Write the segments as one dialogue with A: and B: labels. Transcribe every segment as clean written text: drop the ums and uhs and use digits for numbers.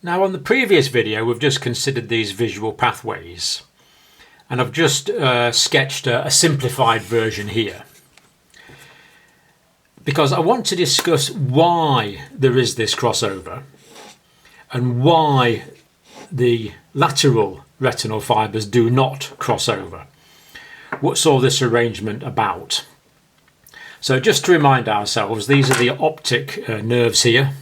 A: Now, on the previous video, we've just considered these visual pathways, and I've just sketched a simplified version here because I want to discuss why there is this crossover and why the lateral retinal fibres do not cross over. What's all this arrangement about? So just to remind ourselves, these are the optic nerves here.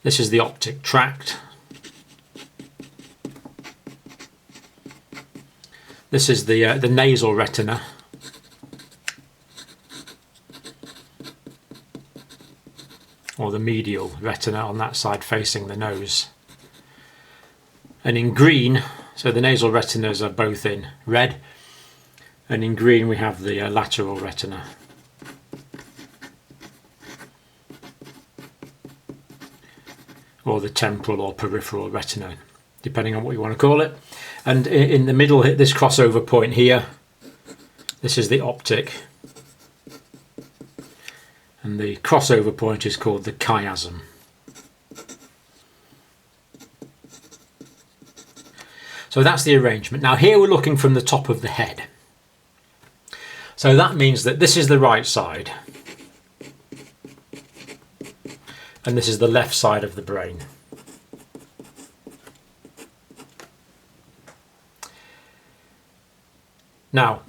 A: This is the optic tract. This is the nasal retina. Or the medial retina on that side facing the nose. And in green, so the nasal retinas are both in red, and in green we have the lateral retina. Or the temporal or peripheral retina, depending on what you want to call it. And in the middle, this crossover point here, this is the optic. And the crossover point is called the chiasm. So that's the arrangement. Now here we're looking from the top of the head. So that means that this is the right side. And this is the left side of the brain. Now,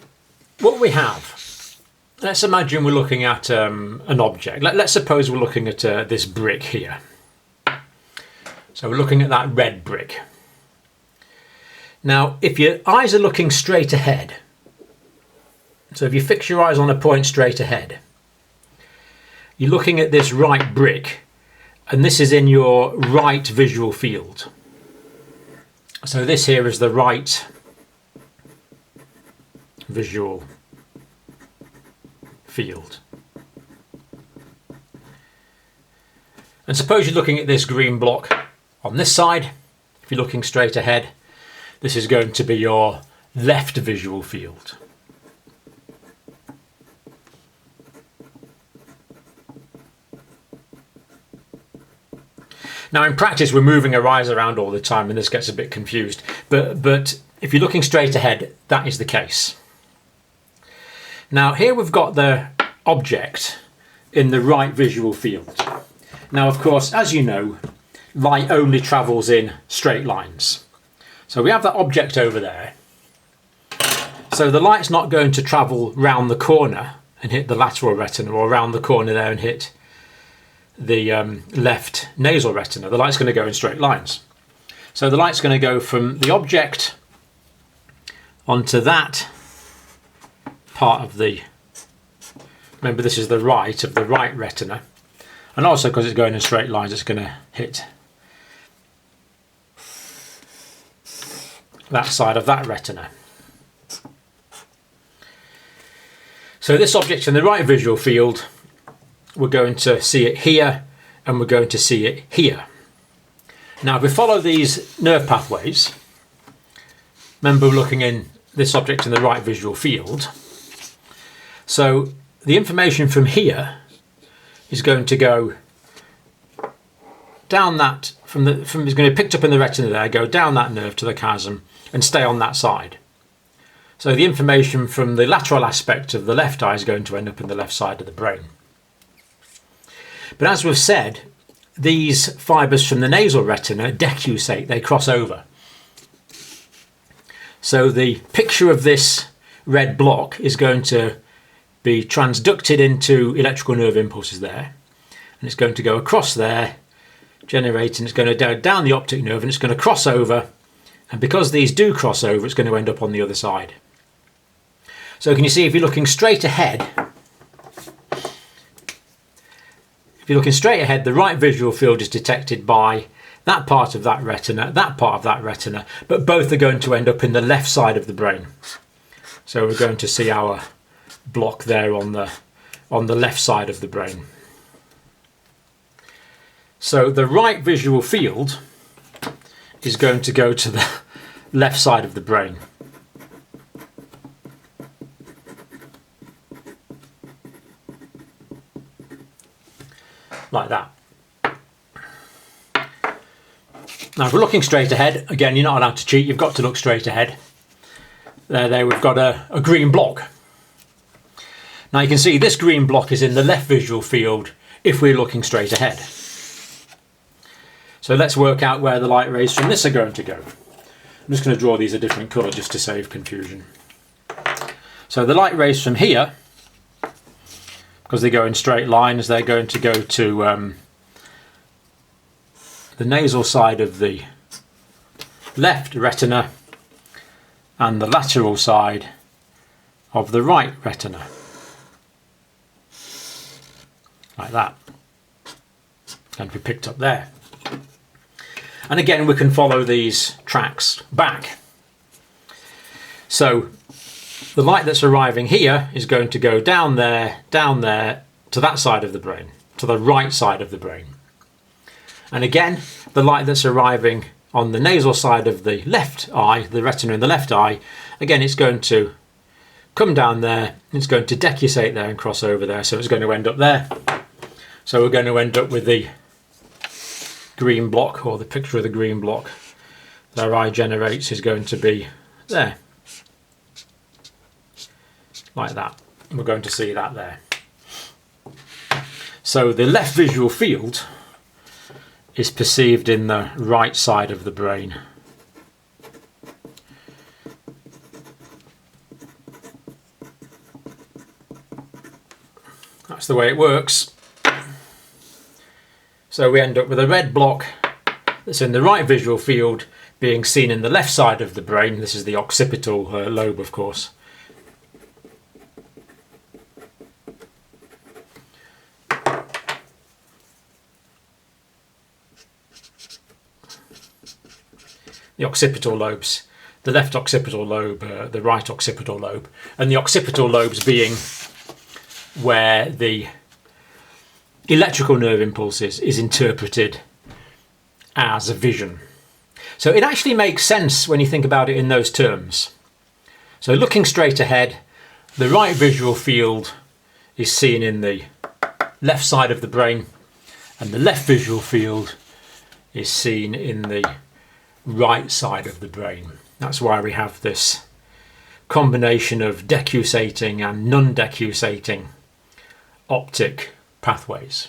A: what we have, let's imagine we're looking at an object. Let's suppose we're looking at this brick here. So we're looking at that red brick. Now, if your eyes are looking straight ahead, so if you fix your eyes on a point straight ahead, you're looking at this right brick, and this is in your right visual field. So this here is the right visual field. And suppose you're looking at this green block on this side. If you're looking straight ahead, this is going to be your left visual field. Now in practice we're moving our eyes around all the time and this gets a bit confused, but if you're looking straight ahead, that is the case. Now here we've got the object in the right visual field. Now of course, as you know, light only travels in straight lines. So we have that object over there. So the light's not going to travel round the corner and hit the lateral retina, or around the corner there and hit the left nasal retina. The light's going to go in straight lines. So the light's going to go from the object onto that part of the, remember this is the right of the right retina, and also because it's going in straight lines it's going to hit that side of that retina. So this object in the right visual field, we're going to see it here and we're going to see it here. Now if we follow these nerve pathways, remember we're looking in this object in the right visual field, so the information from here is going to go down that, is going to be picked up in the retina there, go down that nerve to the chiasm and stay on that side. So the information from the lateral aspect of the left eye is going to end up in the left side of the brain. But as we've said, these fibres from the nasal retina decussate, they cross over. So the picture of this red block is going to be transducted into electrical nerve impulses there, and it's going to go across there, generating, it's going to go down the optic nerve and it's going to cross over, and because these do cross over it's going to end up on the other side. So can you see, if you're looking straight ahead, the right visual field is detected by that part of that retina, but both are going to end up in the left side of the brain. So we're going to see our block there on the left side of the brain. So the right visual field is going to go to the left side of the brain. like that. Now if we're looking straight ahead, again, you're not allowed to cheat, you've got to look straight ahead. There we've got a green block. Now you can see this green block is in the left visual field if we're looking straight ahead. So let's work out where the light rays from this are going to go. I'm just going to draw these a different colour just to save confusion. So the light rays from here, because they go in straight lines, they're going to go to the nasal side of the left retina and the lateral side of the right retina. Like that. Going to be picked up there. And again, we can follow these tracks back. So the light that's arriving here is going to go down there, to that side of the brain, to the right side of the brain. And again, the light that's arriving on the nasal side of the left eye, the retina in the left eye, again, it's going to come down there, it's going to decussate there and cross over there, so it's going to end up there. So we're going to end up with the green block, or the picture of the green block that our eye generates is going to be there. Like that. We're going to see that there. So the left visual field is perceived in the right side of the brain. That's the way it works. So we end up with a red block that's in the right visual field being seen in the left side of the brain. This is the occipital lobe, of course. The occipital lobes, the left occipital lobe, the right occipital lobe, and the occipital lobes being where the electrical nerve impulses is interpreted as a vision. So it actually makes sense when you think about it in those terms. So looking straight ahead, the right visual field is seen in the left side of the brain, and the left visual field is seen in the right side of the brain. That's why we have this combination of decussating and non-decussating optic pathways.